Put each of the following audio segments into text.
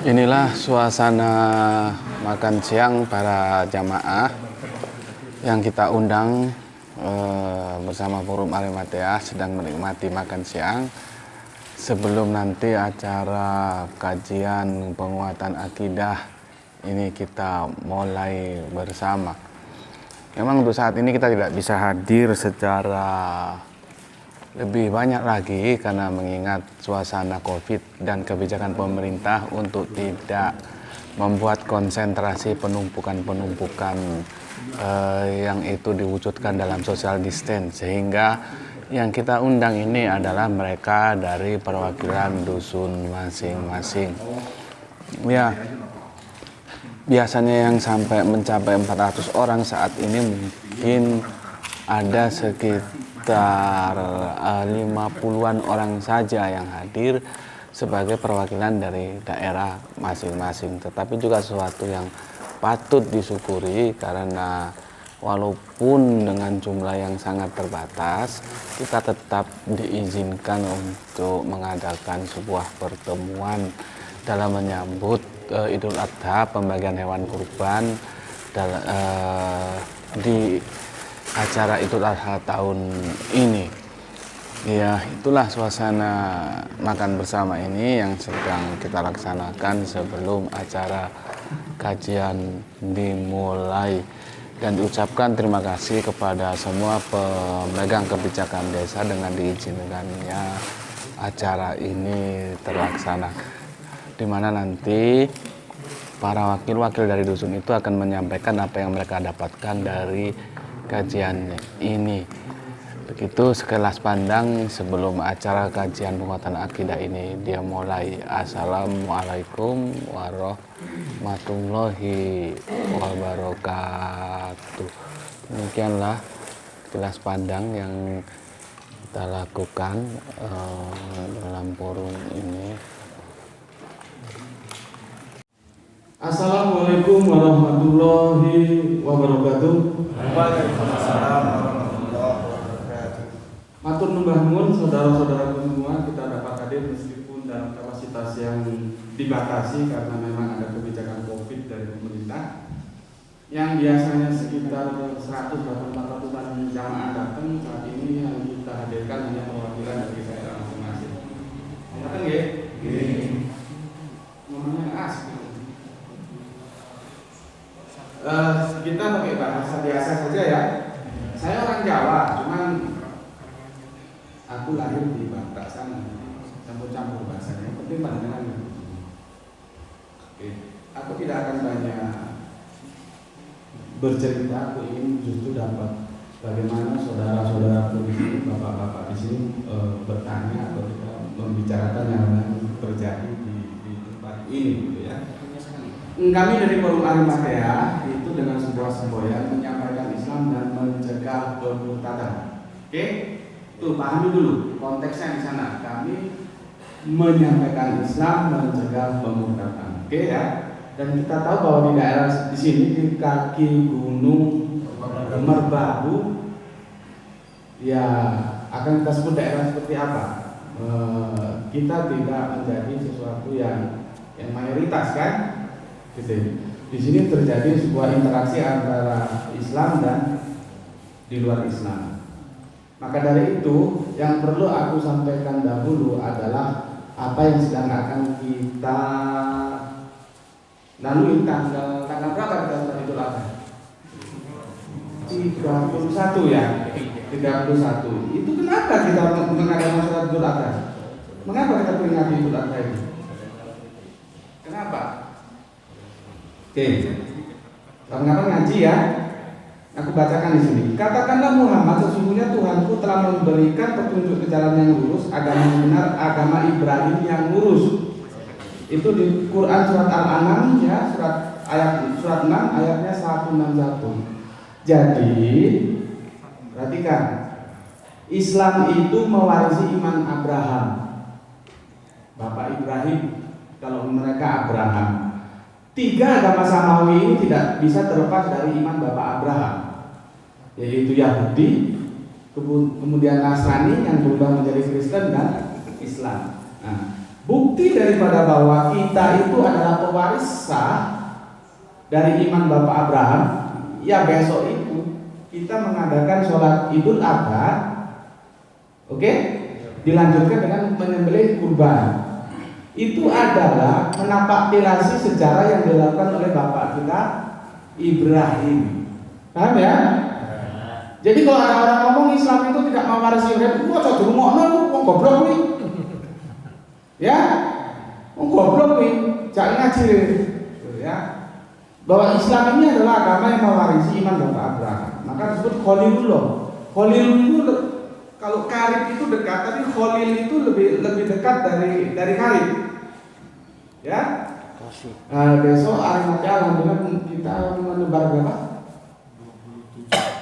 Inilah suasana makan siang para jamaah yang kita undang bersama Forum Arimatea sedang menikmati makan siang sebelum nanti acara kajian penguatan akidah ini kita mulai bersama. Memang untuk saat ini kita tidak bisa hadir secara lebih banyak lagi karena mengingat suasana COVID dan kebijakan pemerintah untuk tidak membuat konsentrasi penumpukan yang itu diwujudkan dalam social distance, sehingga yang kita undang ini adalah mereka dari perwakilan dusun masing-masing. Ya, biasanya yang sampai mencapai 400 orang, saat ini mungkin ada sekitar 50-an orang saja yang hadir sebagai perwakilan dari daerah masing-masing. Tetapi juga sesuatu yang patut disyukuri karena walaupun dengan jumlah yang sangat terbatas, kita tetap diizinkan untuk mengadakan sebuah pertemuan dalam menyambut Idul Adha, pembagian hewan kurban di acara Idul Adha tahun ini. Ya, itulah suasana makan bersama ini yang sedang kita laksanakan sebelum acara kajian dimulai. Dan diucapkan terima kasih kepada semua pemegang kebijakan desa dengan diizinkannya acara ini terlaksana, di mana nanti para wakil-wakil dari dusun itu akan menyampaikan apa yang mereka dapatkan dari kajian ini. Begitu sekilas pandang sebelum acara kajian penguatan akidah ini dia mulai. Assalamualaikum warahmatullahi wabarakatuh. Demikianlah sekilas pandang yang kita lakukan dalam forum ini. Assalamualaikum warahmatullahi wabarakatuh. Waalaikumsalam warahmatullahi wabarakatuh. Matur numbah nuwun saudara-saudara semua, kita dapat hadir meskipun dalam kapasitas yang dibatasi karena memang ada kebijakan COVID dari pemerintah. Yang biasanya sekitar 100 atau 400-an jamaah datang, saat ini yang kita hadirkan hanya perwakilan dari daerah masing-masing. Datang nggih? Nggih. Ngomongnya asik. Kita pakai bahasa biasa saja ya. Saya orang Jawa, cuman aku lahir di Batak sana, campur-campur bahasanya. Yang penting pandangan. Oke. Aku tidak akan banyak bercerita. Aku ingin justru dapat bagaimana saudara-saudara di sini, bapak-bapak di sini bertanya atau kita membicarakan yang terjadi di tempat ini, gitu ya. Kami dari Forum Arimatea itu dengan sebuah semboyan menyampaikan Islam dan mencegah pemurtadan. Oke, tuh pahami dulu konteksnya di sana. Kami menyampaikan Islam mencegah pemurtadan. Oke ya. Dan kita tahu bahwa di daerah di sini di kaki Gunung Merbabu, ya akan kita sebut daerah seperti apa? Kita tidak menjadi sesuatu yang mayoritas kan? Gitu. Di sini terjadi sebuah interaksi antara Islam dan di luar Islam. Maka dari itu yang perlu aku sampaikan dahulu adalah apa yang sedang akan kita lalui tanggal berapa kita Idul Adha? 31 ya. 31. Itu kenapa kita mengadakan sholat Idul Adha? Mengapa kita peringati Idul Adha ini? Kenapa? Oke, kenapa ngaji ya? Aku bacakan di sini. Katakanlah Muhammad, sesungguhnya Tuhanku telah memberikan petunjuk ke jalan yang lurus, agama yang benar, agama Ibrahim yang lurus. Itu di Quran surat Al-An'am ya, surat ayat surat 6 ayatnya 161. Jadi perhatikan, Islam itu mewarisi iman Abraham, Bapak Ibrahim. Kalau mereka Abraham, tiga agama samawi ini tidak bisa terlepas dari iman Bapak Abraham, yaitu Yahudi, kemudian Nasrani yang berubah menjadi Kristen, dan Islam. Nah, bukti daripada bahwa kita itu adalah pewaris sah dari iman Bapak Abraham, ya besok itu kita mengadakan sholat Idul Adha, oke? Dilanjutkan dengan menyembelih kurban. Itu adalah menapaktilasi sejarah yang dilakukan oleh bapak kita Ibrahim. Paham ya? Jadi kalau ada orang ngomong Islam itu tidak mewarisi Ibrahim, wah cocok ngomong goblok nih. Ya? Goblok nih, jangan ngaji ya. Bahwa Islam ini adalah agama yang mewarisi iman bapak Abraham. Maka disebut Khalilullah. Khalil itu kalau karib itu dekat, tapi Khalil itu lebih dekat dari karib. Ya. Besok hari nanti alhamdulillah kita menebar berapa?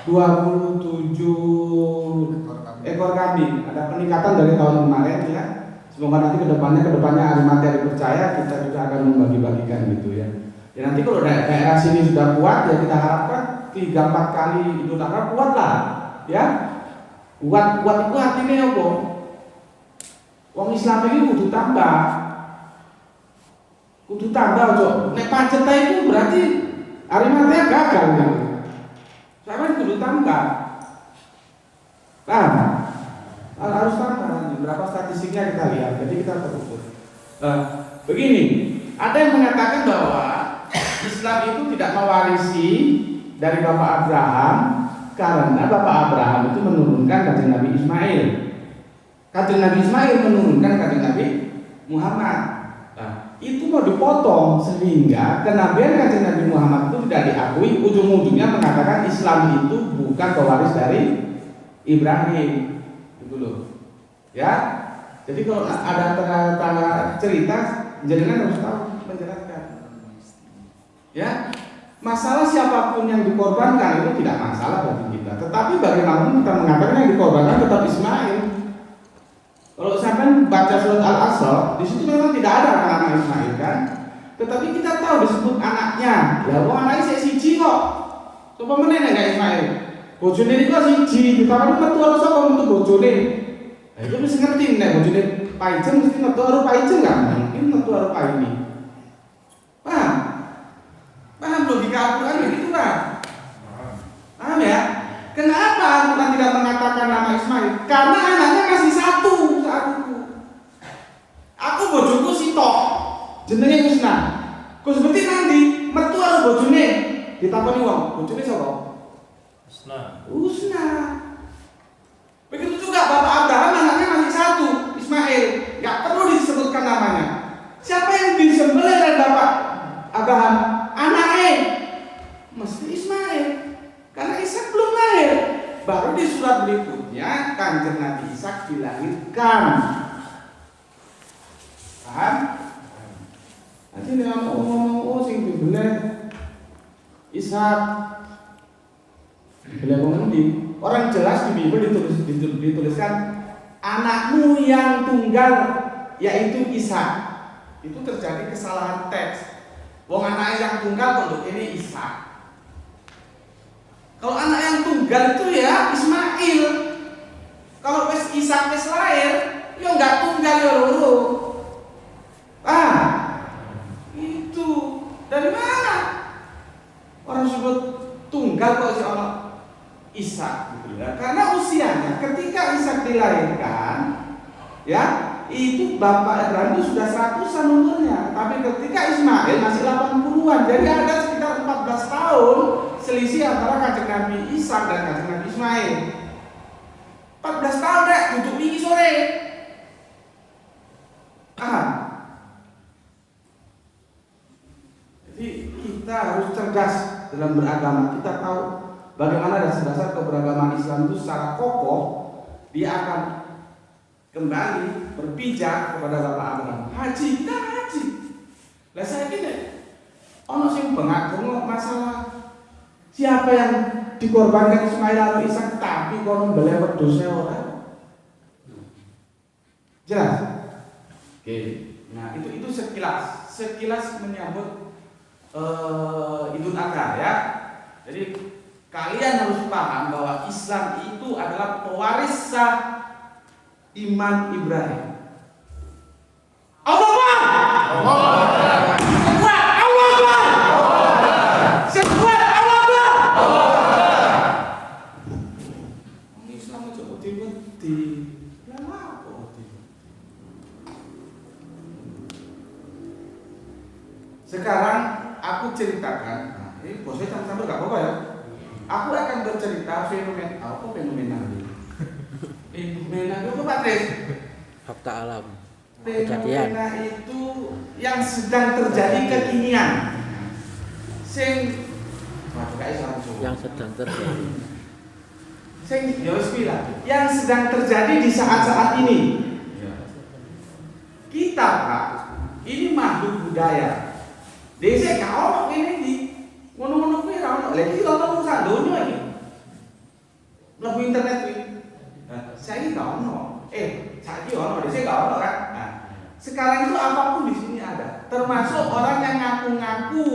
27 ekor kambing. Ada peningkatan dari tahun kemarin ya. Semoga nanti kedepannya hari mati hari percaya kita juga akan membagi-bagikan gitu ya. Ya nanti kalau daerah sini sudah kuat ya kita harapkan 3-4 kali Idul Adha kuat lah ya. Kuat itu artinya apa? Wong Islam ini kudu tambah ojo. Nek pancet itu berarti Arimatea gagal kan? Sampeyan kudu tambah. Paham? Harus tambah. Berapa statistiknya kita lihat. Jadi kita terukur. Begini, ada yang mengatakan bahwa Islam itu tidak mewarisi dari Bapak Abraham karena Bapak Abraham itu menurunkan kanjeng Nabi Ismail. Kanjeng Nabi Ismail menurunkan kanjeng Nabi Muhammad. Itu mau dipotong sehingga kenabian kanjeng Nabi Muhammad itu tidak diakui. Ujung-ujungnya mengatakan Islam itu bukan pewaris dari Ibrahim. Itu loh. Ya. Jadi kalau ada tanda cerita, jangan harus tahu menjelaskan. Ya. Masalah siapapun yang dikorbankan itu tidak masalah bagi kita. Tetapi bagaimanapun kita mengatakan yang dikorbankan tetap Ismail. Kalau sampai baca surat Al-Asr, di situ memang tidak ada nama Ismail kan. Tetapi kita tahu disebut anaknya. Ya, wong anaknya saya siji kok. Coba meneh enggak Ismail. Bojone niku siji, ditawari metu karo sapa untuk bojone. Nah, itu mesti ngerti nek bojone Paijen mesti metu karo Paijen enggak? Mungkin metu karo Paini. Paham? Paham logika Al-Quran begitu kan? Paham ya? Kenapa Al-Quran tidak mengatakan nama Ismail? Karena anaknya masih satu saat itu. Aku bojoku sitok, jenenge Husna. Kok seperti nanti metu karo bojone ditakoni wong, bojone sapa? Husna. Begitu juga Bapak Abraham anaknya masih satu, Ismail. Gak perlu disebutkan namanya. Siapa yang disembelih oleh Bapak Abraham? Anaknya mesti Ismail. Karena Ishak belum lahir. Baru di surat berikutnya kanjeng Nabi Ishak dilahirkan. Paham? Nanti dia ngomong sing dibeleh Ishak. Dibeleh ngendi? Orang jelas di Bible dituliskan anakmu yang tunggal yaitu Ishak. Itu terjadi kesalahan teks. Wong anak yang tunggal kok ini Ishak. Kalau anak yang tunggal itu ya Ismail. Kalau wis Ishak wis lahir, ya enggak tunggal ya loro. Itu dari mana? Orang sebut tunggal kok si Allah Ishak gitu ya. Karena usianya ketika Ishak dilahirkan, ya itu Bapak Ibrahim itu sudah 100-an umurnya, tapi ketika Ismail masih 80-an. Jadi ada sekitar 14 tahun selisih antara kanjeng Nabi Ishak dan kanjeng Nabi Ismail. 14 tahun deh, duduk tinggi sore. Jadi kita harus cerdas dalam beragama. Kita tahu bagaimana dasar-dasar keberagaman Islam itu secara kokoh. Dia akan kembali berpijak kepada Bapak Abraham. Haji, kita haji. Lah saya ini Ono sing bengak-bengok masalah siapa yang dikorbankan Ismail atau Ishak tapi kono mbeleh wedhus ora. Jelas? Oke. Nah, itu sekilas menyambut Idul Adha ya. Jadi kalian harus paham bahwa Islam itu adalah pewaris sah iman Ibrahim. Allah Akbar. Sekuat Allah Akbar. Sekuat Allah Akbar. Islam itu bukti-bukti. Lama apa bukti? Sekarang aku ceritakan. Ini bosnya sambil gak apa-apa ya. Aku akan bercerita fenomena apa fenomena ini. Fenomena itu Pak Tris. Fakta alam. Fenomena itu yang sedang terjadi kekinian. Yang sedang terjadi. Yang sedang terjadi di saat-saat ini. Kita Pak, ini makhluk budaya. Desa kau ini di ngono-ngono kuwi ra ono. Lha iki lho sak donya iki. Mlebu internet kuwi. Saiki gak ono. Saiki ono, desa gak ono kan. Nah, sekarang itu apapun di sini ada. Termasuk orang yang ngaku-ngaku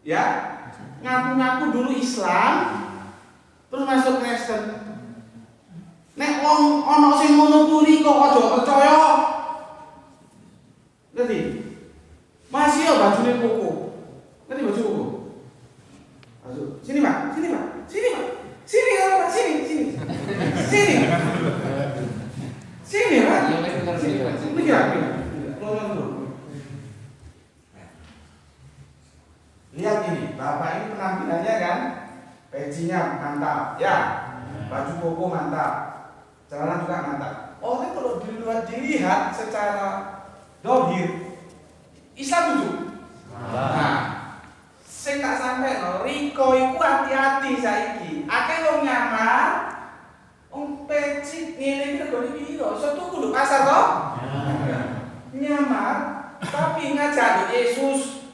ya, ngaku-ngaku dulu Islam terus masuk Kristen. Nek wong ana sing ngono kuwi kok aja percaya. Ngerti? Masih ya bajune koko. Ngerti baju koko? Sini Pak, sini Pak, sini Pak, sini Pak, sini, sini, sini, sini Pak, ini lihat ini, Bapak ini penampilannya kan, pecinya mantap, ya, baju koko mantap, celana juga mantap. Oh, ini kalau dilihat secara dohir, Islam itu. Nah, sing tak sampe no, Riko iku hati-hati saiki. Akeh wong nyamar, wong peci ngene iki regane piro? Iso tuku lho pasar to? Nyamar, tapi ngajak Yesus.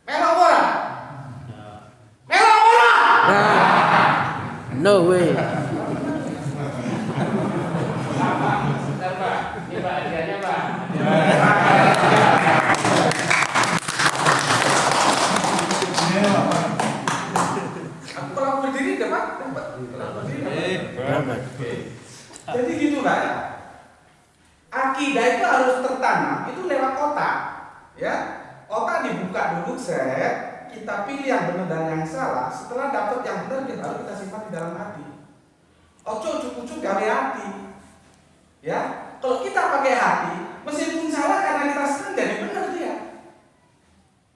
Melok ora? Melok ora? No way. Ini Pak hadiahnya Pak. Aku kalau berdiri dapat. Jadi gitu Pak. Akidah itu harus tertanam itu lewat otak, ya. Otak dibuka dulu, kita pilih yang benar dan yang salah. Setelah dapat yang benar, kita simpan di dalam hati. Ojo ujuk-ujuk gawe hati, ya. Kalau kita pakai hati, meskipun salah karena kita senang jadi benar dia.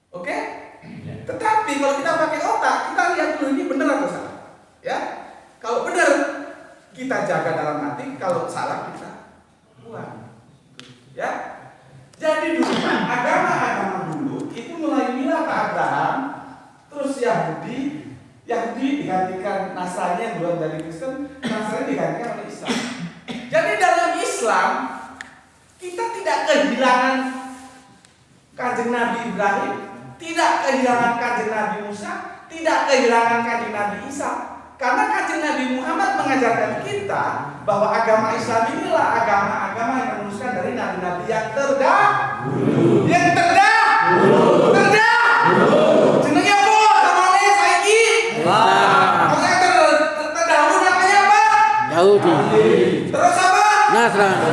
Oke? Tetapi kalau kita pakai otak, kita lihat dulu ini benar atau salah, ya. Kalau benar, kita jaga dalam hati. Kalau salah, kita buang. Ya, jadi dulu agama-agama dulu itu mulai milah ke Abraham, terus Yahudi digantikan Nasrani yang belum dari Kristen, Nasrani digantikan oleh Islam. Jadi dalam Islam kita tidak kehilangan Kanjeng Nabi Ibrahim, tidak kehilangan Kanjeng Nabi Musa, tidak kehilangan Kanjeng Nabi Isa. Karena Kanjeng Nabi Muhammad mengajarkan kita bahwa agama Islam inilah agama-agama yang meneruskan dari nabi-nabi yang terdahulu. Yang terdahulu. Jenenge apa? Namanya saiki. Maksudnya terdahulu namanya apa? Yahudi. Terus apa? Nasrani.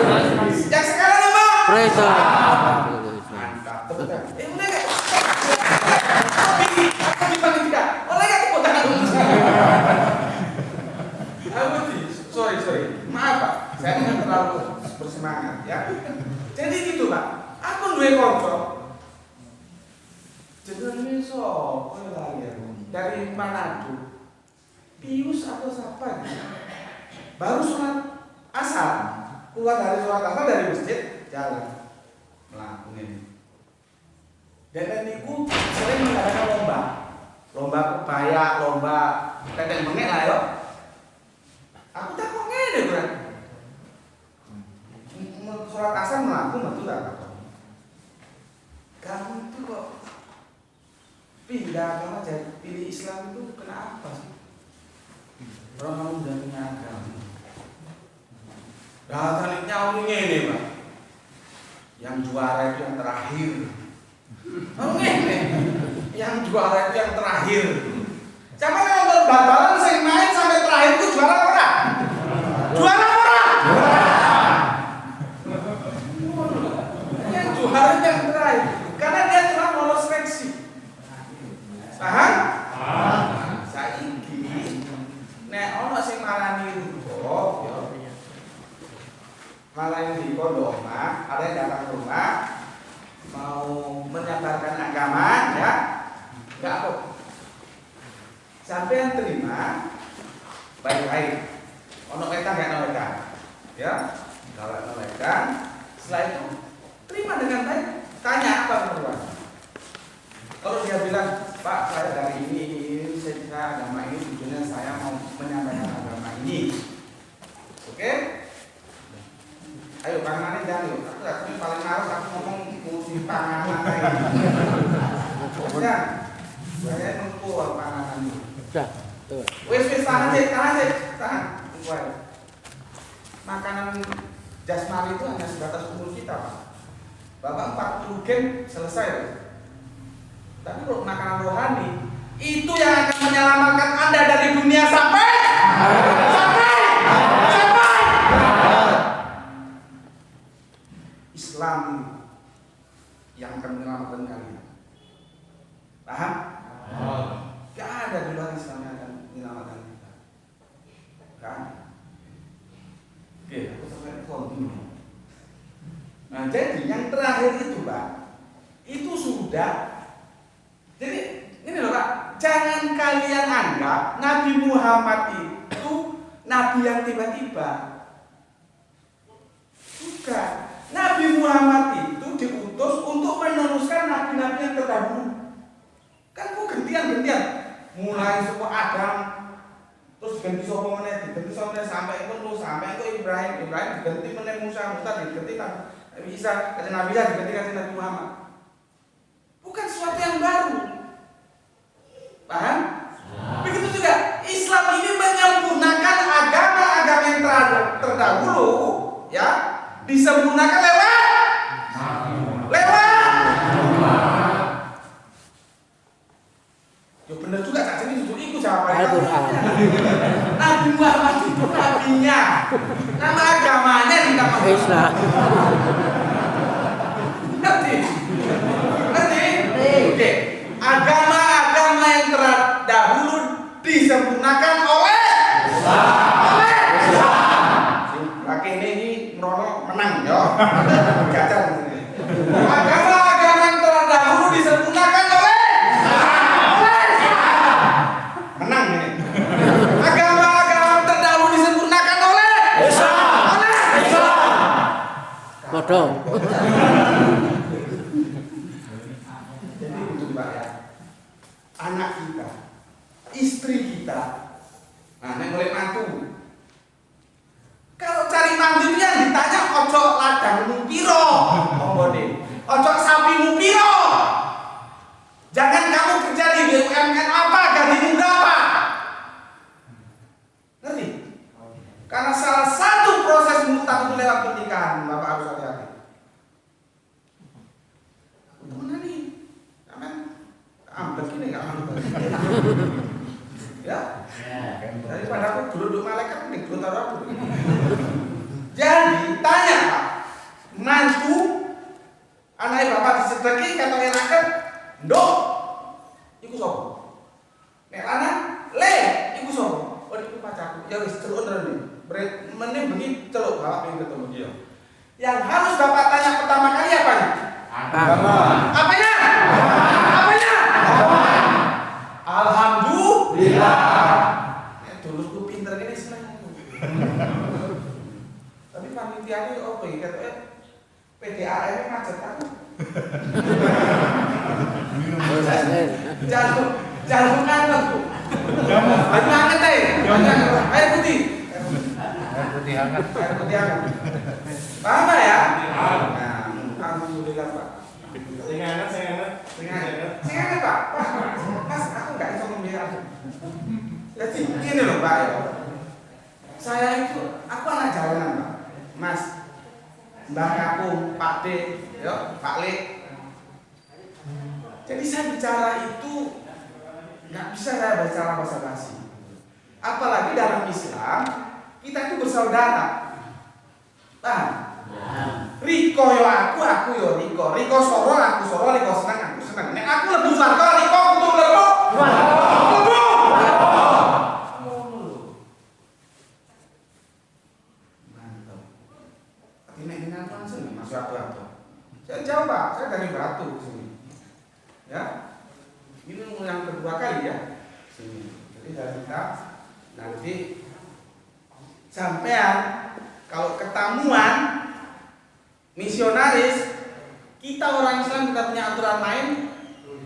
Yang sekarang apa? Kristen. Mantap. Udah enggak? Tapi paling tidak. Oleh enggak tepuk tangan dulu. Sorry. Maaf Pak, saya tidak terlalu bersemangat ya. Jadi gitu Pak, aku duwe kanca. Jenenge sapa lagi dari Manado. Pius atau siapa gitu. Baru sholat asar, keluar dari sholat asar dari masjid, jalan melakukan ini. Dan niku sering mengadakan lomba kebaya, lomba tetek bengek lah yo. Aku tak kok ngene bro. Sholat asar melaku metu tak. Kamu itu kok pindah agama jadi pilih Islam itu kenapa sih? Orang kamu udah punya agama. Nah, selanjutnya ini Pak. Yang juara itu yang terakhir. Ini. Yang juara itu yang terakhir. Siapa yang nonton bal-balan sing main sampai terakhir itu juara apa? Juara apa? Yang juara yang terakhir. Karena dia telah lolos seleksi. Paham? Saiki nek ono sing marani ruko, ya. Malah di pondok omah, ada yang datang ke rumah mau menyabarkan agama, ya, enggak apa. Sampai yang terima baik-baik. Ono wetan enggak nolekan, ya. Kalau nolekan, setelah itu terima dengan baik. Tanya apa keperluan. Kalau dia bilang, Pak, saya dari ini saya agama ini tujuannya saya mau menyampaikan agama ini. Oke? Ayo panganan jangan yuk. Aku rasanya paling males aku ngomong fungsi panganan ini. Ya, saya mengukur panganan itu. Sudah, tuh. Wes tahan sih. Makanan jasmani itu hanya sebatas umur kita, Pak. Bapak 40 game selesai. Tapi kalau makanan rohani itu yang akan menyelamatkan Anda dari dunia sampai Islam yang akan menyelamatkan kalian. Paham? Gak ada di luar Islam yang akan menyelamatkan kita. Kan? Oke, aku sampai continue. Nah, jadi yang terakhir itu, Pak, itu sudah. Jadi ini loh, Pak, jangan kalian anggap Nabi Muhammad itu Nabi yang tiba-tiba. Bukan. Nabi Muhammad itu diutus untuk meneruskan nabi-nabi yang terdahulu. Kan kok gantian-gantian. Mulai semua Adam, terus diganti sapa meneh, diganti sapa meneh sampai ke Nuh, sampai ke Ibrahim diganti meneh Musa diganti Nabi Isa, Nabi Isa diganti Nabi Muhammad. Bukan sesuatu yang baru. Paham? Begitu juga Islam ini menyempurnakan agama-agama yang terdahulu, ya, disempurnakan lewat ya benar juga, Cak. Jadi jujur itu jawabannya. Al-Quran. Nabi Muhammad itu nabinya, nama agamanya tidak Islam. Ngerti? Oke. Agama-agama yang terdahulu disempurnakan oleh Islam. Laki ini merono menang, yo. Gagal. Agama-agama yang terdahulu disempurnakan oleh menang ini. Agama-agama terdahulu disempurnakan oleh Islam. Bodoh. Jadi itu, Pak, ya. Anak kita, istri kita, nah ini mulai mantu. Kalau cari mantu itu yang ditanya ojo ladangmu piro, ojo sapimu piro. Jangan kamu kerja di BUMN apa, gajimu berapa. Ngerti? Karena salah satu proses mutlak itu lewat pernikahan, Bapak harus hati-hati. Mana nih? Aman? Ambil gini nggak ambil? Ya? Daripada aku duduk malaikat nih, gue taruh aku. Jadi tanya, Pak, mantu anak bapak disedeki kata enakan, ndok, iku sopo. Nek lanang, le, iku sopo. Oh, iku pacarku. Ya wis celuk terus. Mending bengi celuk bapak pengen ketemu dia. Yang harus bapak tanya pertama kali apanya? Agama. Apanya? Alhamdulillah. Dulu pinter ini seneng. Tapi panitiane opo iki ketoke PDAM macet aku. Jangan kangen tuh. Ayo anget air putih. Air putih hangat. Paham Pak, ya? Nah, alhamdulillah, Pak. Sing hangat. Sing hangat, Pak. Gini loh Pak ya. Saya itu, aku anak jalanan Pak. Mas, Mbak Kakung, Pak D, ya, Pak Le. Jadi saya bicara itu nggak bisa saya bicara basa-basi. Apalagi dalam Islam kita itu bersaudara. Nah, Riko yo aku yo Riko. Riko soro aku soro, Riko senang aku senang. Nek aku lebih warga, Riko kudu lebu. Lebu. Mantap. Tapi nek dengan langsung masuk apa? Saya jauh Pak, saya dari Batu ke sini. Ya. Ini yang kedua kali ya. Sini. Jadi dari kita nanti sampean kalau ketemuan misionaris, kita orang Islam kita punya aturan main,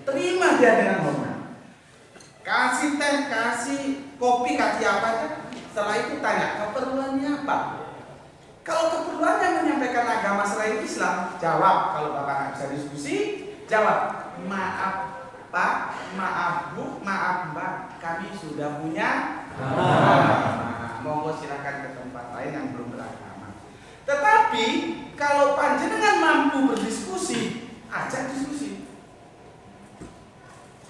terima dia dengan hormat. Kasih teh, kasih kopi, kasih apa aja. Setelah itu tanya keperluannya apa. Kalau keperluannya menyampaikan agama selain Islam, jawab. Kalau Bapak nggak bisa diskusi, jawab. Maaf Pak, maaf Bu, maaf Mbak, kami sudah punya. Monggo silakan ke tempat lain yang belum beragama. Tetapi kalau panjenengan mampu berdiskusi, ajak diskusi.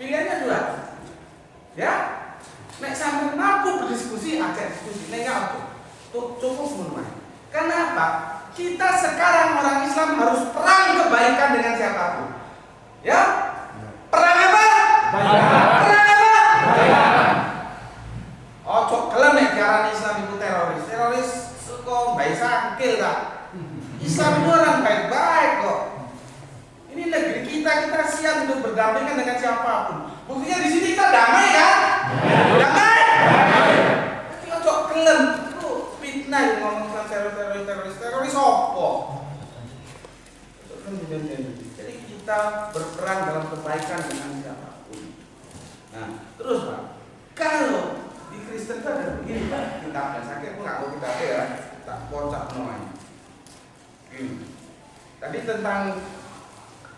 Pilihannya dua, ya. Nek sampai mampu berdiskusi, ajak diskusi. Nek nggak cukup semua. Kenapa? Kita sekarang orang Islam harus perang kebaikan dengan siapapun. Ya? Perang apa? Perang apa? Ojo gelem nek diarani Islam itu teroris. Teroris kok baik sakil tak? Islam itu orang baik-baik kok. Ini negeri kita siap untuk berdampingan dengan siapapun. Buktinya di sini kita damai kan? Damai. Tapi ojo gelem itu fitnah yang ngomong tentang teroris opo? Jadi kita berperang dalam kebaikan dengan siapapun. Nah, terus Pak, kalau di Kristen itu ada begini Pak, kitabnya sakit pun nggak mau kita ya, tak kocak namanya. Gini, tadi tentang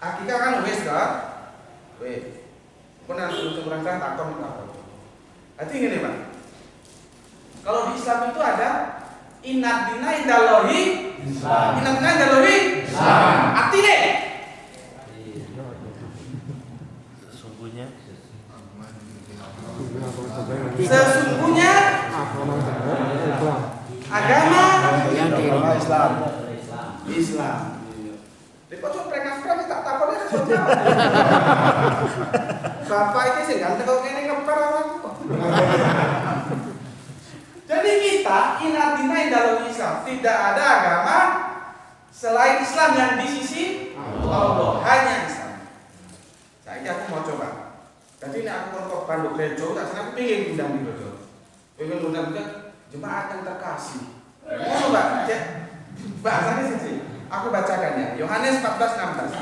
akikah kan wes kan, pun harus kurang saya takon apa. Arti gini Pak, kalau di Islam itu ada inna dina indallahi Islam. Inna dina indallahi Islam. Arti deh. Sesungguhnya agama Islam. Di pojok prekas-prekas tak takonnya kan Bapak ini sih ganteng kok ini ngeper aku. Jadi kita inatina dalam Islam tidak ada agama selain Islam yang di sisi Allah, hanya Islam. Saya aku mau coba. Jadi ini aku mau Bandung Rejo, tak senang pengen undang di Rejo. Pengen undang jemaat yang terkasih. Mau coba, bahasanya sih. Aku bacakan ya. Yohanes 14:16.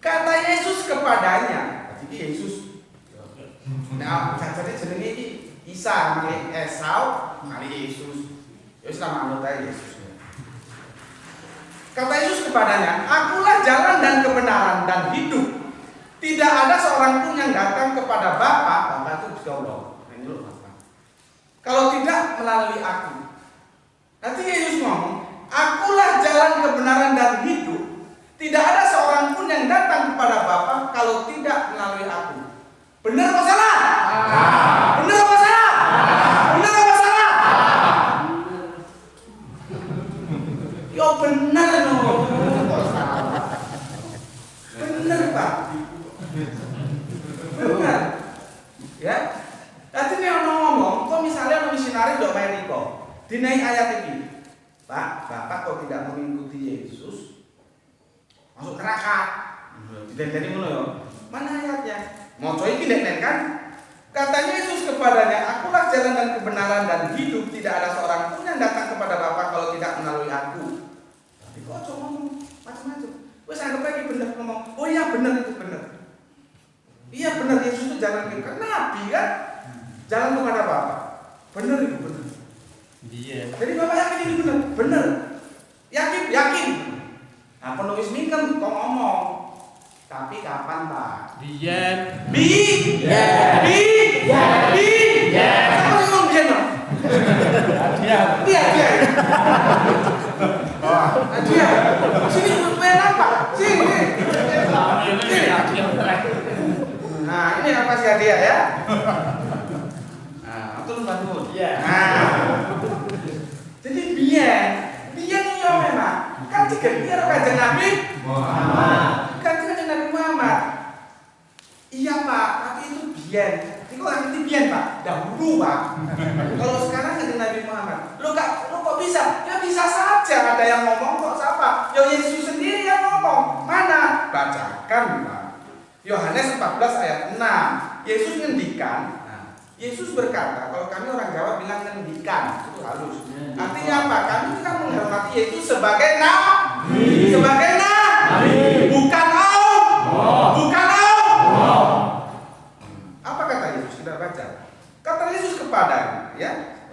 Kata Yesus kepadanya, jadi Yesus. Nah, jadi jenenge iki Isa milik Esau, milik Yesus. Yesus nama anggota Yesus. Kata Yesus kepadanya, akulah jalan dan kebenaran dan hidup. Tidak ada seorang pun yang datang kepada Bapa itu juga Allah. Ini loh Bapa. Kalau tidak melalui aku. Nanti Yesus ngomong, akulah jalan kebenaran dan hidup. Tidak ada seorang pun yang datang kepada Bapa kalau tidak melalui aku. Benar apa salah? Benar apa salah? Benar apa salah? Yo benar loh. Benar Pak. Benar. Ya. Tadi nih orang ngomong, kok misalnya misionaris dok Amerika, dinaik ayat ini. Pak, Bapak kok tidak mengikuti Yesus? Masuk neraka. Jadi ngono ya. Mana ayatnya? Mau coy iki kan? Katanya Yesus kepadanya, akulah jalan dan kebenaran dan hidup, tidak ada seorang pun yang datang kepada Bapa kalau tidak melalui aku. Tapi kok coba ngomong macam-macam. Wes anggap aja benar ngomong. Oh iya benar itu benar. Iya benar Yesus itu jalan ke Nabi kan? Jalan kepada Bapa. Benar itu benar. Iya. Jadi Bapak yakin ini benar? Benar. Yakin? Yakin. Nah penulis minjem kok ngomong. Tapi kapan Pak? Diam. Bi. Nah, ini yang kasih hadiah ya. Nah, atur bangun. Iya. Nah. Jadi biyen yo memang kan diganti karo Kanjeng Nabi Muhammad. Ganti Kanjeng Nabi Muhammad. Iya, Pak, tapi itu biyen. Itu kan biyen, Pak. Dahulu, Pak. Kalau sekarang Kanjeng Nabi Muhammad. Lo kok bisa? Ya bisa saja ada yang ngomong kok siapa? Ya Yesus sendiri yang ngomong. Mana? Bacakan, Pak. Yohanes 14 ayat 6. Yesus ngendikan, Yesus berkata, kalau kami orang Jawa bilang ngendikan, itu halus. Artinya apa? Kami kan menghormati Yesus sebagai nabi. Sebagai nabi. Bukan Allah. Bukan Allah. Apa kata Yesus? Kita baca. Kata Yesus kepadanya, ya.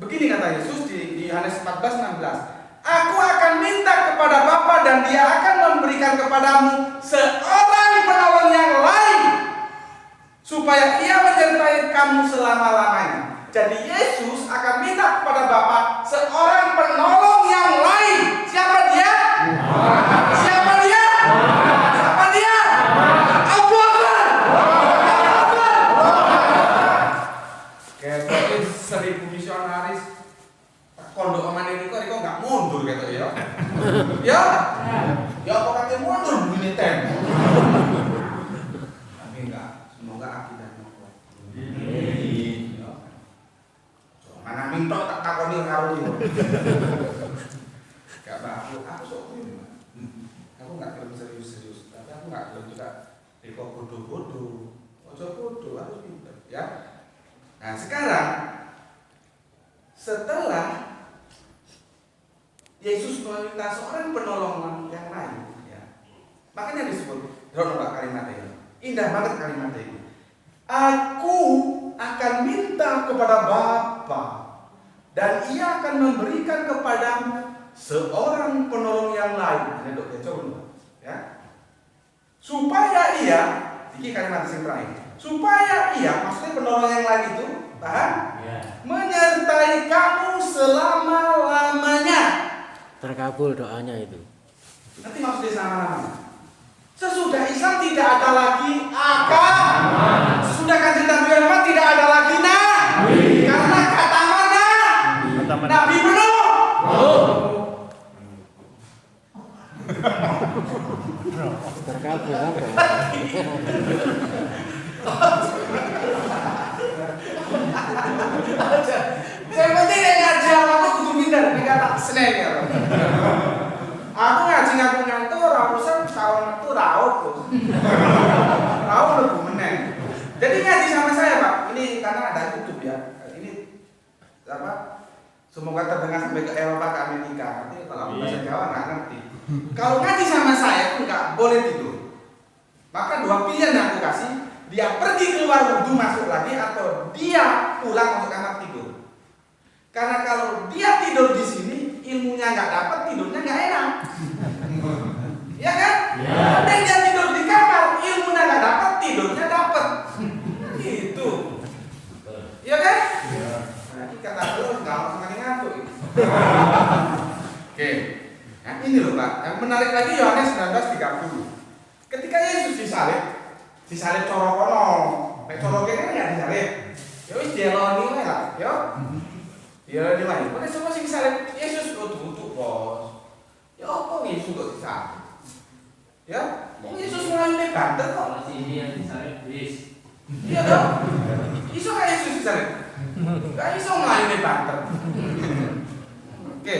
Begini kata Yesus di Yohanes 14:16. Aku akan minta kepada Bapa dan Dia akan memberikan kepadamu seorang penolong yang lain supaya Ia menyertai kamu selama-lamanya. Jadi Yesus akan minta kepada Bapa seorang penolong yang lain. Siapa dia? Siapa dia? Siapa dia? Abu Bakar. Kayak 1000 misionaris pondok oman ini kok nggak mundur gitu ya. Ya kok katanya mundur begini tem. Tapi enggak, semoga akidahnya kuat. Mana minta tak takoni karo iki. Enggak aku sok ini. Aku enggak belum serius-serius, tapi aku enggak belum juga kok bodoh-bodoh. Ojo bodoh, harus pintar, ya. Nah, sekarang setelah Yesus meminta seorang penolong yang lain, ya. Makanya disebut kalimat ini. Indah banget kalimat ini. Aku akan minta kepada Bapa dan Ia akan memberikan kepadamu seorang penolong yang lain. Ini dok coba, ya. Supaya Ia, ini kalimat yang terakhir. Supaya Ia, maksudnya penolong yang lain itu, paham? Menyertai kamu selama-lamanya. Terkabul doanya itu. Nanti maksudnya selama-lamanya. Sesudah Islam tidak ada lagi agama. Sesudah Kanjeng Nabi Muhammad tidak ada lagi nabi. Karena kata mana? Nabi penuh. Terkabul apa? Yang penting yang ngaji aku kudu pinter, ini kata seneng ya. Aku ngaji ngaku ngantur, urusan tahun itu raup. Raup lebih meneng. Jadi ngaji sama saya, Pak. Ini karena ada YouTube ya. Ini apa? Semoga terdengar sampai ke Eropa, ke Amerika. Nanti kalau bahasa Jawa nggak ngerti. Kalau ngaji sama saya itu nggak boleh tidur. Maka dua pilihan yang aku kasih, dia pergi keluar wudhu masuk lagi atau dia pulang untuk kamar tidur. Karena kalau dia tidur di sini, ilmunya nggak dapat, tidurnya nggak enak. Ya kan? Mending dia tidur di kamar, ilmunya nggak dapat, tidurnya dapat. Gitu. Ya kan? Nah, ini kata lu nggak mau semakin ngantuk. Oke. Nah, ini loh Pak. Yang menarik lagi Yohanes 19:30. Ketika Yesus disalib coro kono, nek coro kene ya disalib. Ya wis dieloni wae lah, ya. Dieloni wae. Nek sapa sing disalib Yesus untuk bos. Ya apa Yesus kok disalib? Ya, Yesus nglayune banter kok. Masih ini yang disalib bis. Iya dong. Iso gak Yesus disalib? Gak iso nglayune banter. Oke.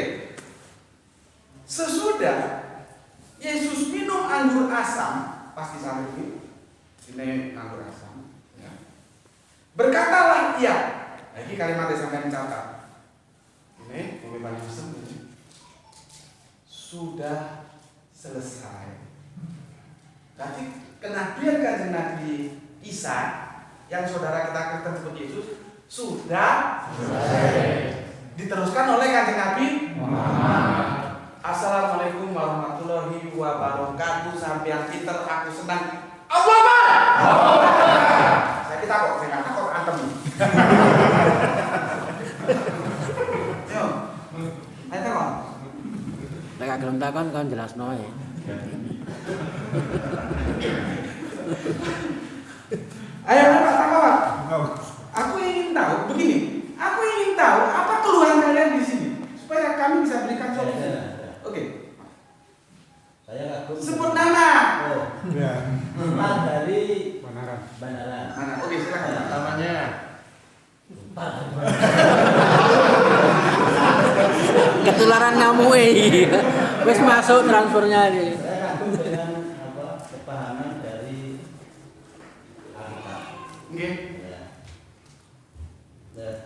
Sesudah Yesus minum anggur asam pas disalib ini anggur asam, ya. Berkatalah ia. Lagi kalimatnya sampai mencatat. Ini boleh banyak asam ini. Sudah selesai. Jadi kenabian Kanjeng Nabi Isa yang saudara kita Kristen sebut Yesus sudah selesai. Diteruskan oleh Kanjeng Nabi Muhammad. Assalamualaikum warahmatullahi wabarakatuh. Sampai pinter, aku senang. Allah Akbar. Saya kita kok, saya kata kok antem. Yo, ayo kok. Nek gelem takon kan jelasno ae. Ayo Pak, tangkap Pak. Aku ingin tahu begini. Aku ingin tahu apa keluhan kalian di sini supaya kami bisa berikan solusi. Oke. Saya kagum. Sebut nama. Oh. Ya. Pak dari Banaran. Banaran. Mana? Oke, silakan. Namanya Pak. Ketularan nyamuk wis masuk transfernya ini. Saya kagum dengan kepahaman dari Alkitab. Oke. Ya. Dan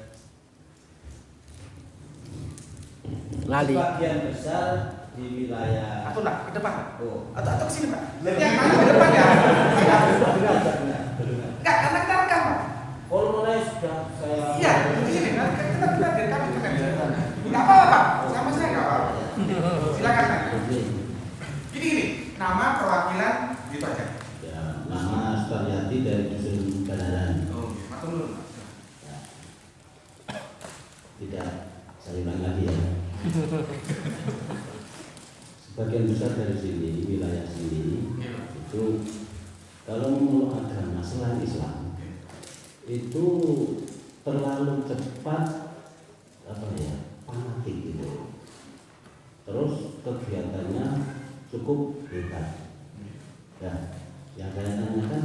Lali. sebagian besar di wilayah Atau enggak ke depan Pak? Oh. Atau ke sini Pak? Yang mana ke depan ya? Enggak, karena kita rekam Pak. Kalau mulai sudah saya Iya, di sini. Kita biar kami kenal. Enggak apa-apa Pak. Sama saya enggak apa-apa. Silakan Pak. Gini, nama perwakilan gitu aja. Ya, nama Sukaryati dari dusun Banaran. Oh, matur dulu. Ya. Tidak saya ulang lagi ya. Sebagian besar dari sini, wilayah sini itu kalau mau ada masalah Islam itu terlalu cepat fanatik gitu. Terus kegiatannya cukup hebat. Ya, yang saya tanyakan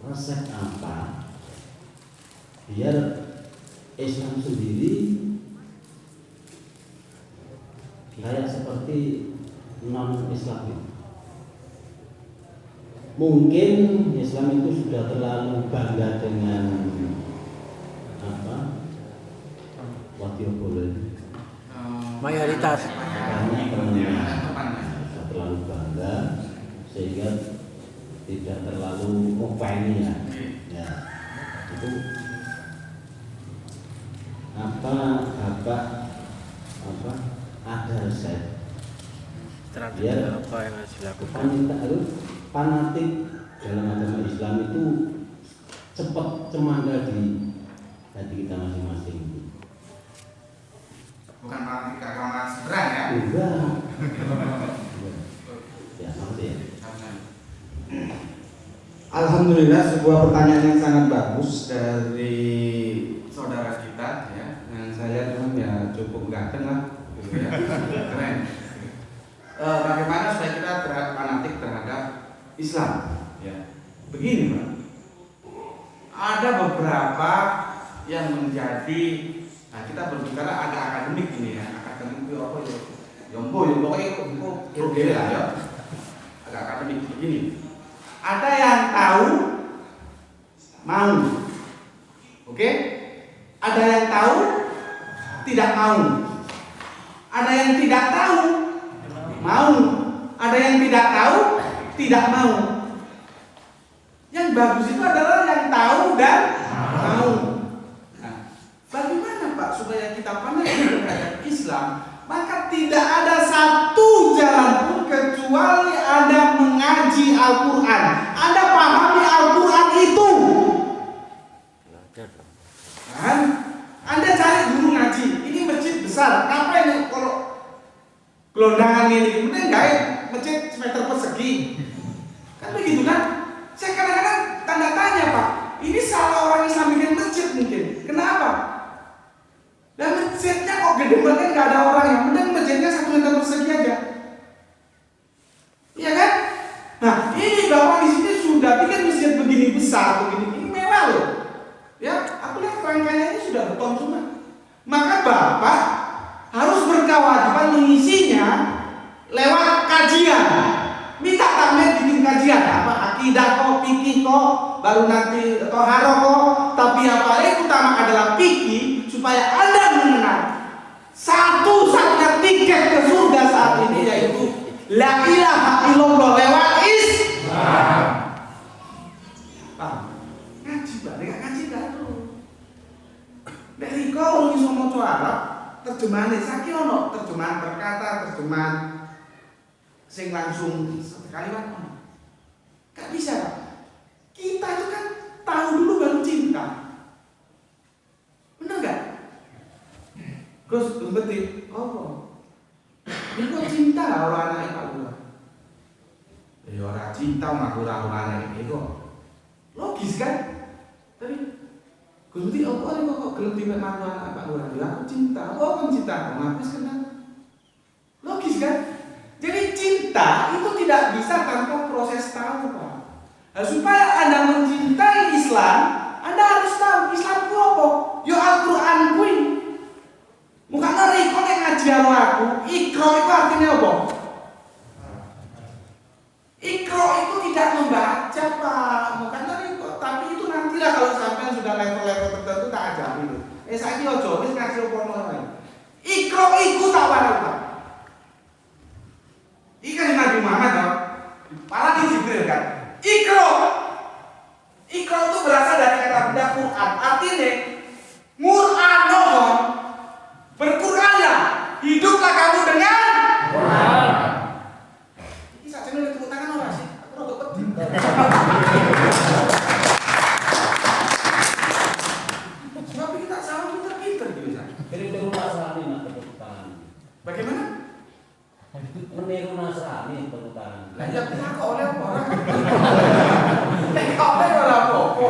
resep apa biar Islam sendiri kayak seperti non-Islam itu. Mungkin Islam itu sudah terlalu bangga dengan Wadiobolo. Mayoritas. Banyak temannya sudah terlalu bangga sehingga tidak terlalu ngopeni ya. Ya, itu ada resep biar Apa yang harus dilakukan? wanita itu fanatik dalam agama Islam itu cepat cemanggal di hati kita masing-masing. Bukan fanatik agama seberang ya. Enggak. Ya, makasih ya. Alhamdulillah, sebuah pertanyaan yang sangat bagus dari saudara kita ya. Yang saya cuman ya cukup ganteng lah gitu ya. Keren. Bagaimana supaya kita fanatik terhadap Islam ya. Begini Pak, ada beberapa yang menjadi, nah kita berbicara agak akademik ini ya. Akademik itu apa ya? Yombo pokoknya lah ya. Agak akademik begini. Ada yang tahu mau, oke? Ada yang tahu tidak mau. Ada yang tidak tahu mau. Ada yang tidak tahu tidak mau. Yang bagus itu adalah yang tahu dan mau. Nah, bagaimana Pak supaya kita pandai terhadap Islam? Maka tidak ada satu jalan pun kecuali Anda mengaji Al-Quran. Anda pahami Al-Quran itu. Kan? Anda cari guru ngaji. Ini masjid besar. Ngapain kalau gelondangan ini? Mending gak masjid semeter persegi. Kan begitu kan? Saya kadang-kadang tanda tanya Pak. Ini salah orang Islam bikin masjid mungkin. Kenapa? Dan masjidnya kok gede banget nggak ada orang yang mending masjidnya 1 meter persegi aja, iya kan? Nah ini Bapak di sini sudah bikin masjid begini besar, begini mewah loh, ya. Aku lihat rangkaiannya ini sudah beton semua. Maka Bapak harus berkewajiban mengisinya lewat kajian. Minta takmir bikin kajian apa akidah kok, fikih kok, baru nanti toharo kok. Tapi yang paling utama adalah fikih supaya Anda mengenal satu-satunya tiket ke surga saat ini yaitu la ilaha illallah lewat Islam. Ngaji balik ngaji baru. Dari kau iso maca Arab, terjemahan saiki ono, terjemahan berkata, terjemahan sing langsung kalimat ono. Gak bisa Pak. Kita itu kan tahu dulu baru cinta. Bener gak? Gus betul. Oh. Ini kok cinta orang anak Pak Lurah. Ya ora cinta mah kurang-kurang itu logis kan? Tapi Gusti apa nih kok gelem tipe maruan apa kurang? Ya aku cinta. Oh kan cinta, ngapain kenal? Logis kan? Jadi cinta itu tidak bisa tanpa proses tahu, Pak. Nah, supaya Anda mencintai Islam, Anda harus tahu Islam itu apa? Yo Al-Qur'an kuwi. Muka ngeri kok ngaji karo aku, ikra itu artinya apa? Ikra itu tidak membaca, Pak. Muka ngeri kok, tapi itu nantilah kalau sampai sudah level-level tertentu tak ajarin itu. Saiki ojo wis ngaji opo wae. Ikra iku tak warai, Pak. Ikan Nabi Muhammad dong. Malah di Jibril kan. Ikra itu berasal dari kata benda Quran. Artinya Qur'anohon, berquranlah, hiduplah kamu dengan Quran. Ini saja nih tepuk tangan orang sih. Aku rada pedih. Tapi kita sama pinter-pinter gitu. Kira-kira Nasrani nak tepuk tangan. Bagaimana? Meniru Nasrani tepuk tangan. Lah ya kok oleh orang. Kok oleh ora apa-apa.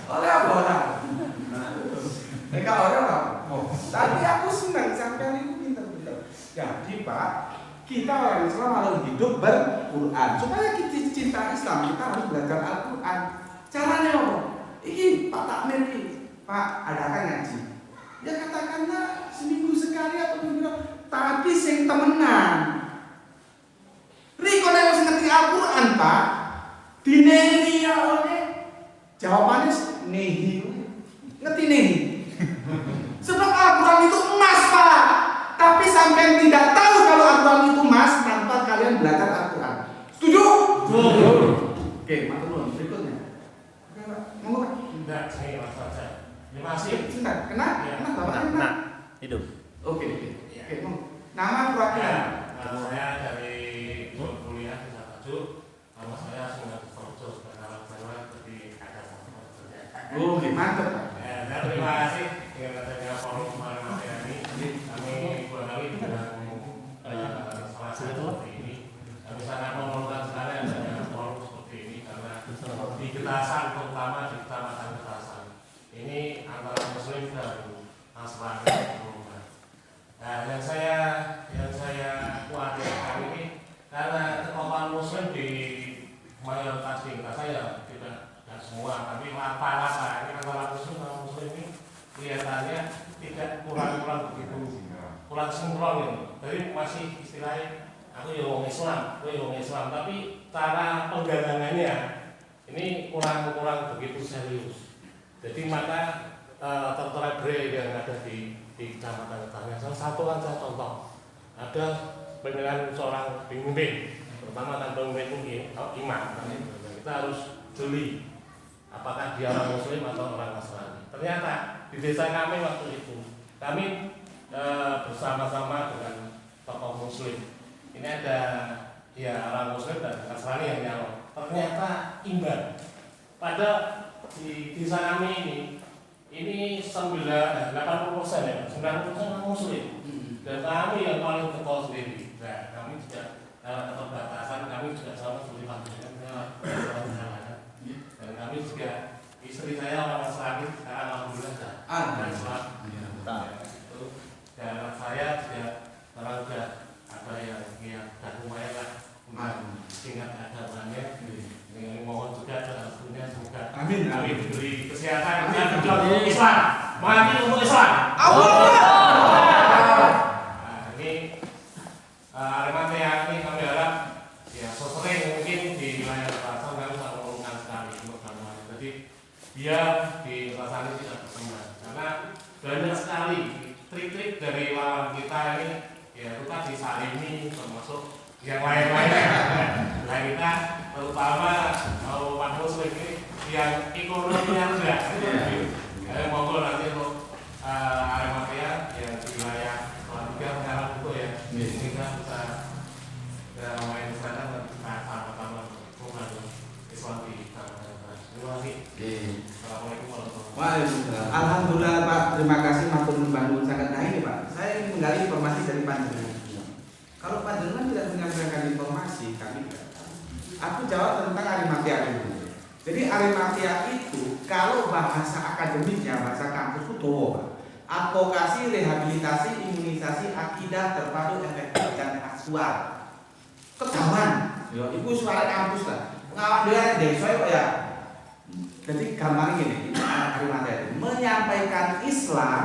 Oleh apa ora? Nek oleh ora. Tapi aku senang sampean itu pinter-pinter. Jadi Pak, kita orang Islam harus hidup berquran. Supaya kita cinta Islam, kita harus belajar Al-Qur'an. Caranya apa? Iki Pak Takmir iki, Pak adakan ngaji. Ya katakanlah seminggu sekali atau minggu, tapi sing temenan. Riko nek wis ngerti Al-Qur'an, Pak, dineni ya oleh jawabannya nehi. Ngerti nehi? Sebab Al-Qur'an itu emas, Pak. Tapi sampai tidak tahu kalau Al-Qur'an itu emas tanpa kalian belajar Al-Qur'an. Setuju? Setuju. Oke, matur nuwun. Berikutnya. Oke, Pak. Monggo, Pak. Enggak, saya Mas Raja. Terima kasih. Sebentar, kena? Kena, Bapak kena? Hidup. Oke. Oke, monggo. Nama perwakilan. Saya dari kuliah di Satu. Nama saya Sungai Forjo. Sekarang saya jadi ada sama. Oh, mantap, Pak. Terima kasih dengan adanya forum malam hari ini. Kami barangkali dengan salah satu seperti ini. Kami sangat memerlukan sekali adanya forum seperti ini karena di Getasan, terutama di Kecamatan Getasan, ini antara Muslim dan Nasrani. Nah, yang saya khawatirkan ini karena kekuatan Muslim di mayoritas di saya tidak semua, tapi rata-rata ini antara Muslim sama Muslim ini kelihatannya tidak kurang begitu kurang sinkron ini. Jadi masih istilahnya aku ya wong Islam, aku ya wong Islam, tapi cara penggalangannya ini kurang begitu serius. Jadi maka tertera yang ada di Kecamatan Ketanya. Salah satu aja contoh, ada dengan seorang pemimpin, terutama kan pemimpin mungkin imam. Kita harus jeli apakah dia orang Muslim atau orang Nasrani. Ternyata di desa kami waktu itu kami bersama-sama dengan tokoh Muslim. Ini ada ya orang Muslim dan Nasrani yang nyalon. Ternyata imbang. Pada di desa kami ini 80% ya, 90% orang Muslim. Dan kami yang paling getol sendiri. Nah, kami juga keterbatasan, kami juga sama seperti Pak dan kami juga istri saya orang Nasrani, sekarang alhamdulillah sudah Islam. Dan anak saya juga sekarang sudah ada yang sudah lumayan lah tingkat agamanya. Dengan mohon juga tentunya semoga Amin. diberi kesehatan dan berjuang untuk Islam, mati untuk Islam. Ini Aremania ini kami harap ya sesering mungkin di wilayah Kerasan kami sangat memerlukan sekali untuk bantuan. Jadi biar di Kerasan ini tidak berkembang karena banyak sekali trik-trik dari lawan kita ini ya itu tadi Salimi termasuk yang lain-lainnya. Nah kita terutama mau Pak Muslim ini yang ekonominya rendah itu monggo nanti untuk Aremania yang di wilayah Salatiga sekarang itu ya kita bisa main di sana dan kita sama-sama membangun Islam di Kalimantan. Terima kasih. Assalamualaikum warahmatullahi wabarakatuh. Waalaikumsalam. Alhamdulillah Pak, terima kasih matur nuwun sangat. Nah ini Pak, saya ingin menggali informasi dari panjenengan. Kalau panjenengan tidak menyampaikan itu Aku jawab tentang Arimatea dulu. Jadi Arimatea itu kalau bahasa akademiknya, bahasa kampus itu doa. Advokasi, rehabilitasi, imunisasi, akidah terpadu, efektif dan aktual. Kejawan, ya, itu suara kampus lah. Pengalaman dia desa kok ya. Jadi gampang gini, Arimatea itu menyampaikan Islam,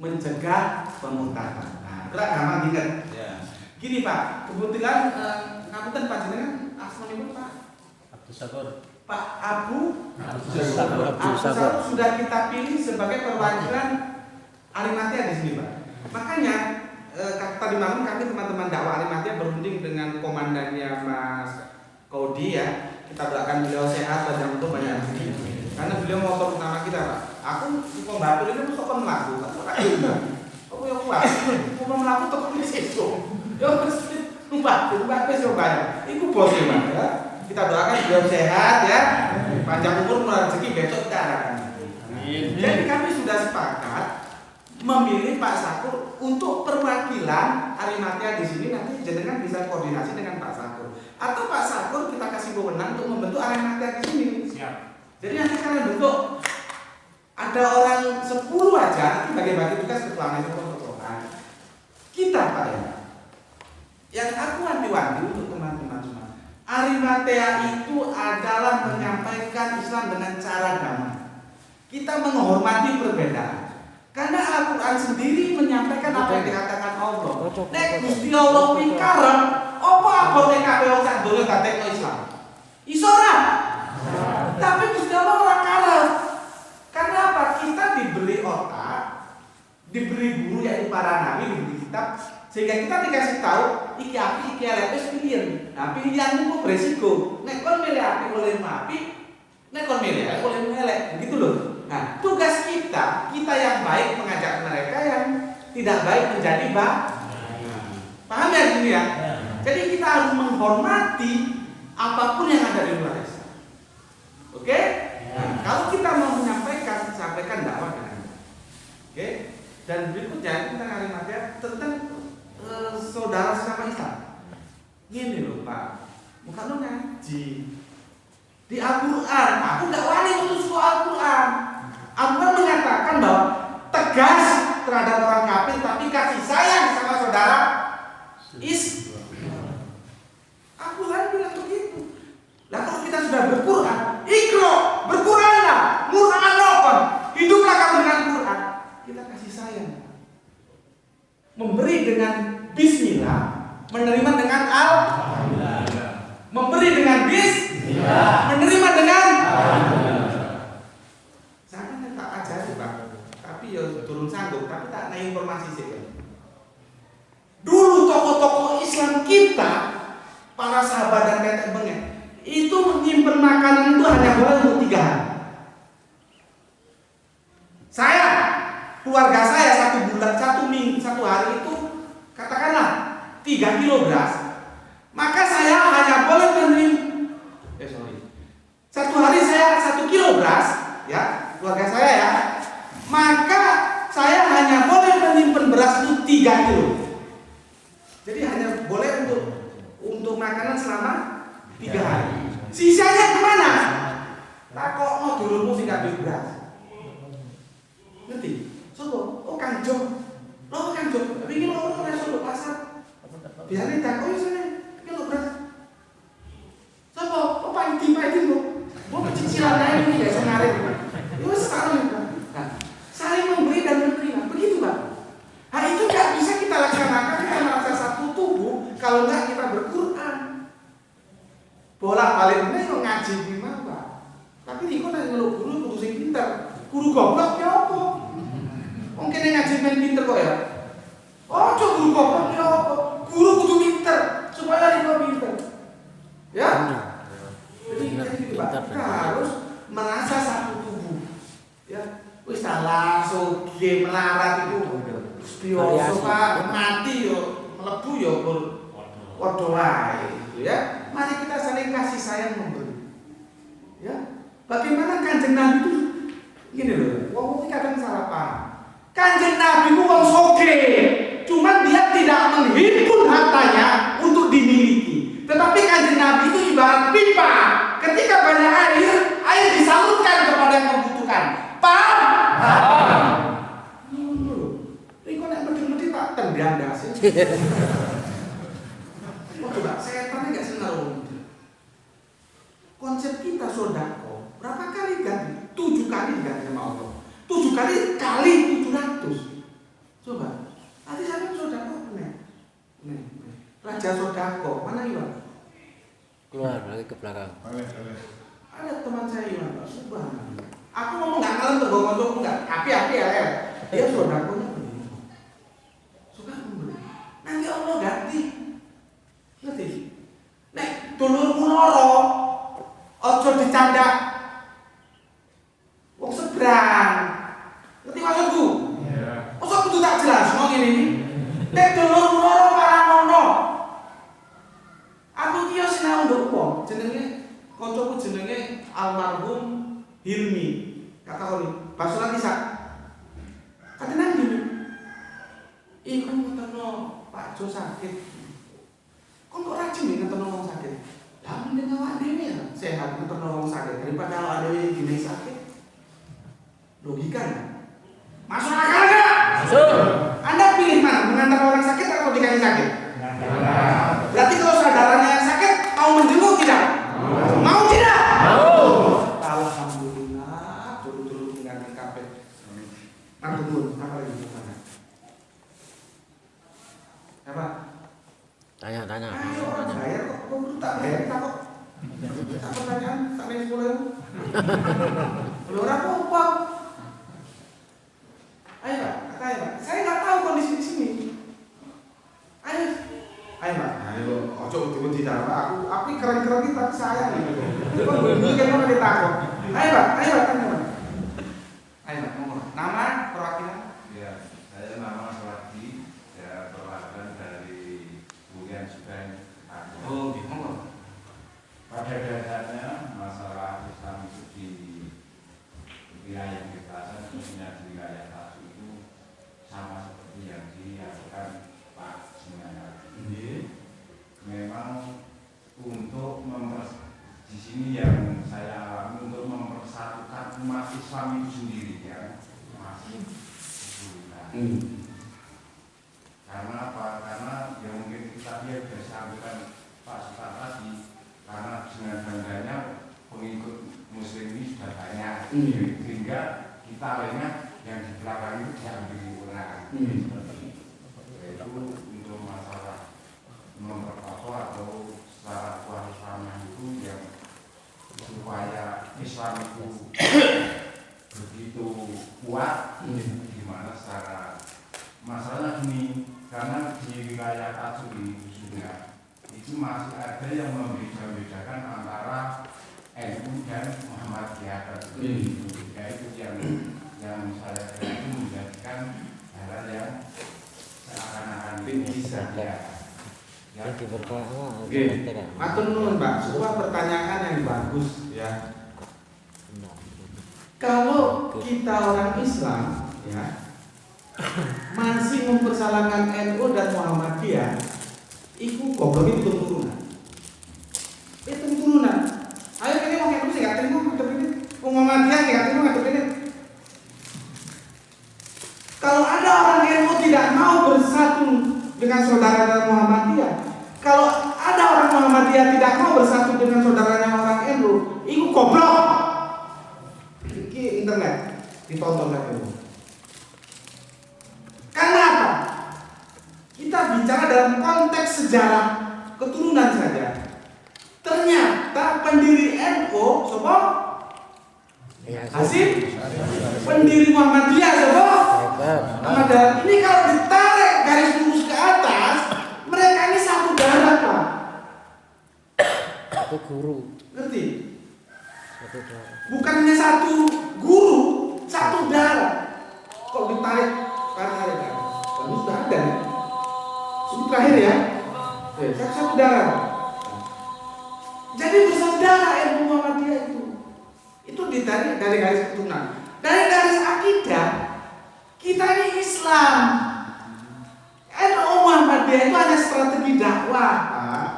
mencegah pemurtadan. Nah, itu gampang diingat. Ya. Gini Pak, kebetulan ngapunten panjenengan asmanipun Pak Abdus Sakur. Pak Abu Abdus Sakur. sudah kita pilih sebagai perwakilan Arimatea di sini Pak. Makanya tadi malam kami teman-teman dakwah Arimatea berunding dengan komandannya Mas Kodi ya. Kita doakan beliau sehat dan untuk banyak rezeki. Karena beliau motor utama kita Pak. Aku pembantu ini mesti kon mlaku. Aku yang kuat. Mau mlaku tetep wis esuk. Yo mesti numpak wis yo banyak. Iku bos Pak ya. Kita doakan beliau sehat ya, panjang umur, murah rezeki, besok kita arahkan. Jadi kami sudah sepakat memilih Pak Sakur untuk perwakilan Arimatea di sini. Nanti jenengan bisa koordinasi dengan Pak Sakur. Atau Pak Sakur kita kasih wewenang untuk membentuk Arimatea di sini. Siap. Jadi nanti kalian bentuk ada orang 10 aja, bagi-bagi tugas ketuaan itu ketuaan. Kita Pak ya. Yang aku wanti-wanti untuk teman-teman semua. Arimatea itu adalah menyampaikan Islam dengan cara damai. Kita menghormati perbedaan. Karena Al-Quran sendiri menyampaikan apa yang dikatakan Allah. Nek Gusti Allah pikarep, apa abote kabeh wong sak donya dadekno Islam? Iso ora? Tapi Gusti Allah ora karep. Karena apa? Kita diberi otak, diberi guru yaitu para nabi, diberi kitab, sehingga kita dikasih tahu iki api, iki elek, wis pilihan. Nah, pilihanmu kok beresiko. Nek kon milih api oleh api, nek kon milih elek oleh elek, begitu loh. Nah, tugas kita yang baik mengajak mereka yang tidak baik menjadi baik. Paham ya gini ya? Jadi kita harus menghormati apapun yang ada di luar Islam. Oke? Nah, kalau kita mau menyampaikan, sampaikan dakwah dengan baik. Oke? Dan berikutnya tentang Arimatea tentang saudara sesama Islam. Gini loh Pak, bukan lo ngaji di Al-Quran. Aku nggak wani untuk Al-Quran. Al-Quran mengatakan bahwa tegas terhadap orang kafir, tapi kasih sayang sama saudara Al-Quran bilang begitu. Lah kalau kita sudah berquran, ikro, berquranlah, mur'anokon, hiduplah kamu dengan Quran. Kita kasih sayang, memberi dengan Bismillah, menerima dengan Alhamdulillah. Memberi dengan Bismillah, menerima dengan Alhamdulillah. Saya kan tak ajari Pak, tapi ya turun sanggup, tapi tak naik informasi sih. Dulu tokoh-tokoh Islam kita, para sahabat dan nenek moyang, itu menyimpan makanan itu hanya boleh untuk 3 hari. Saya, keluarga saya satu hari itu katakanlah 3 kilo beras, maka saya hanya boleh menerima. Satu hari saya 1 kilo beras, ya keluarga saya ya, maka saya hanya boleh menyimpan beras itu 3 kilo. Jadi hanya boleh untuk makanan selama 3 hari. Sisanya kemana? Takok mau dulumu sing kabeh beras. Ngerti? Sopo? Oh Kang Jo. Oh Kang Jo. Wingi loro ora iso pasar. Biasane takok yo sene. Kilo beras. Sopo? Oh Pak Idi kok. Mau cicilan ae ini ya senare. Yo wis sakno. Nah, saling memberi dan menerima. Begitu, Pak. Nah, itu enggak bisa kita laksanakan, kita merasa satu tubuh kalau enggak kita berquran. Bolak-balik meneh yo ngaji gimana, Pak. Tapi niku nek ngeluk guru kudu sing pinter. Guru goblok ya apa? Wong kene ngaji men pinter kok ya. Ojo guru goblok ya apa? Guru kudu pinter supaya niku pinter. Ya? Jadi kita harus merasa satu tubuh. Ya. Wis langsung game melarat itu. Biasa Pak, mati yo, mlebu yo padha wae gitu ya. Mari kita saling kasih sayang memberi. Ya. Bagaimana Kanjeng Nabi itu gini loh, wong kadang salah paham. Kanjeng Nabi itu wong soge, cuman dia tidak menghimpun hartanya untuk dimiliki. Tetapi Kanjeng Nabi itu pipa. Ketika banyak air disalurkan kepada yang membutuhkan. Paham? Paham. Ini kok nek medhi-medhi tak tendang sih. Oh, coba saya tanya nggak sih ngaruh. Konsep kita sodako berapa kali ganti? 7 kali diganti sama Allah. 7 kali 700. Coba. Nanti saya sodako nih. Raja sodako mana Iwan? Keluar lagi ke belakang. Ada teman saya Iwan, subhanallah. Aku ngomong nggak ngalem tergolong enggak. Api-api ya. Dia sodakonya begini. Suka memberi. Nanti Allah ganti. Ngerti? Nek dulurmu loro, ojo dicandak. Wong seberang. Ngerti maksudku? Iya. Masa kudu tak jelas ngomong ini. Nek dulurmu loro malah ngono. Aku ki yo sinau nduk wong, jenenge kancaku jenenge almarhum Hilmi. Kata koni, bakso lagi sak. Katanya gini. Iku ngeteno Pak Jo sakit. Kok kok rajin nih ngeteno wong sakit? Lah mending awak dhewe ya sehat ngeteno wong sakit daripada awak dhewe gini sakit. Logika ya? Masuk akal enggak? Masuk. Anda pilih mana? Mengantar orang sakit atau dikasih sakit? Berarti kalau saudaranya yang sakit mau menjenguk tidak? Mau tidak? Mau. Alhamdulillah, dulu tinggal di kafe. Tunggu, apa lagi sana? Apa? Tanya. Ayo, bayar kok, tak bayar tak kok. Tak pertanyaan, tak main 10.000. Belum apa? Ayo Pak, kata Pak. Saya nggak tahu kondisi di sini. Ayo Pak. Ayo, ojo uti-uti dah Pak. Aku keren-keren kita sayang gitu. Kok bikin mana ditakut? Ayo Pak, tanya Pak. Ayo Pak, ngomong. Nama, perwakilan? Ya, saya nama Swadi, saya perwakilan dari Bulian Sudan. Oh, ngomong. Pada dasarnya masalah Islam itu di wilayah kita, khususnya di wilayah Tasu itu sama seperti yang dilakukan Pak Semuanya. Memang untuk di sini yang saya alami untuk mempersatukan umat Islam itu sendiri ya masih kesulitan. Karena apa? Karena ya mungkin kita dia sudah sampaikan Pak Ustaz tadi, karena dengan bangganya pengikut Muslim ini sudah banyak, sehingga kita lainnya yang di belakang itu jangan digunakan. Yaitu untuk masalah memperkokoh atau secara kewarganegaraan itu yang supaya Islam itu begitu kuat, gimana secara masalahnya ini, karena di wilayah Tasu ini khususnya itu masih ada yang membeda-bedakan antara NU dan Muhammadiyah. Ya itu yang saya kira itu menjadikan hal yang seakan-akan bisa ya. Oke, matur nuwun Pak. Sebuah pertanyaan yang bagus ya. Kalau kita orang Islam ya masih mempersalahkan NU dan Muhammadiyah, itu goblok itu turunan. Itu turunan. Ayo ini mau NU sih nggak terima ngadep ini, Muhammadiyah nggak terima ngadep ini. Kalau ada orang NU tidak mau bersatu dengan saudara Muhammadiyah, kalau ada orang Muhammadiyah tidak mau bersatu dengan saudaranya orang NU, itu goblok. Ini internet ditonton lagi. Karena apa? Kita bicara dalam konteks sejarah keturunan saja. Ternyata pendiri NU siapa? Hasim? Pendiri Muhammadiyah siapa? Ahmad Dahlan. Ini kalau ditarik garis lurus ke atas, mereka ini satu darah Pak. Satu guru. Ngerti? Satu darah. Bukannya satu guru, satu darah. Kok ditarik? Tarik. Ini sudah ada ya? Ini terakhir ya? Satu darah. Jadi bersaudara NU Muhammadiyah itu. Itu ditarik dari garis keturunan. Dari garis akidah, kita ini Islam. NU Muhammadiyah itu hanya strategi dakwah, Pak.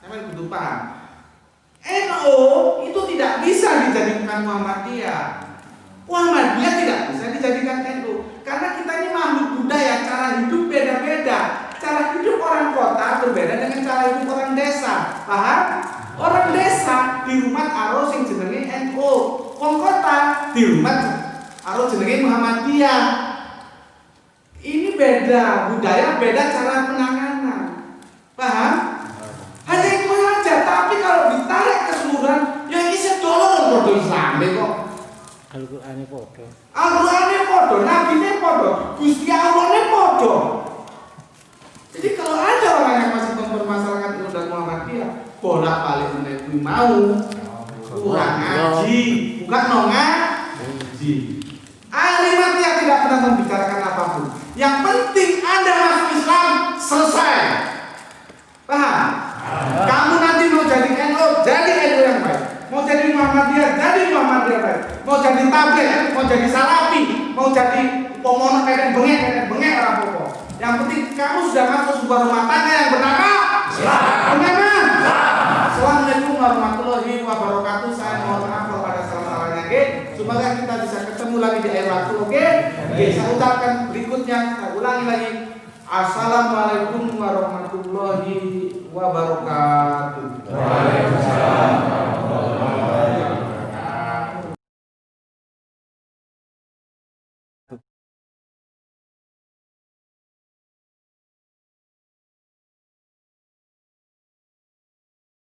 Saya butuh paham. NU itu tidak bisa dijadikan Muhammadiyah. Muhammadiyah tidak bisa dijadikan NU karena kita ini makhluk budaya, cara hidup beda-beda. Cara hidup orang kota berbeda dengan cara hidup orang desa. Paham? Orang desa di rumah aro sing jenenge NU. Wong kota di rumah aro jenenge Muhammadiyah. Ini beda budaya, beda cara penanganan. Paham? Hanya itu saja. Tapi kalau ditarik keseluruhan, ya ini sedolor podo Islame kok. Al-Qur'ane padha. Al-Qur'ane podo, nabine podo, Gusti Allahne podo. Jadi kalau ada orang yang masih mempermasalahkan NU dan Muhammadiyah, bolak-balik menaiki mau kurang ngaji, bukan ngaji. Ahli Muhammadiyah tidak pernah membicarakan apapun. Yang penting Anda masuk Islam, selesai. Paham? Kamu nanti mau jadi NU, jadi NU yang baik. Mau jadi Muhammadiyah, jadi Muhammadiyah baik. Mau jadi tabligh, mau jadi salafi, mau jadi pemono kayak bengek orang pokok. Yang penting kamu sudah masuk sebuah rumah tangga yang bernama Islam. Assalamualaikum warahmatullahi wabarakatuh. Saya mohon maaf kalau ada salah-salahnya. Semoga kita bisa ketemu lagi di akhir waktu. Oke? Saya ucapkan berikutnya, saya ulangi lagi. Assalamualaikum warahmatullahi wabarakatuh.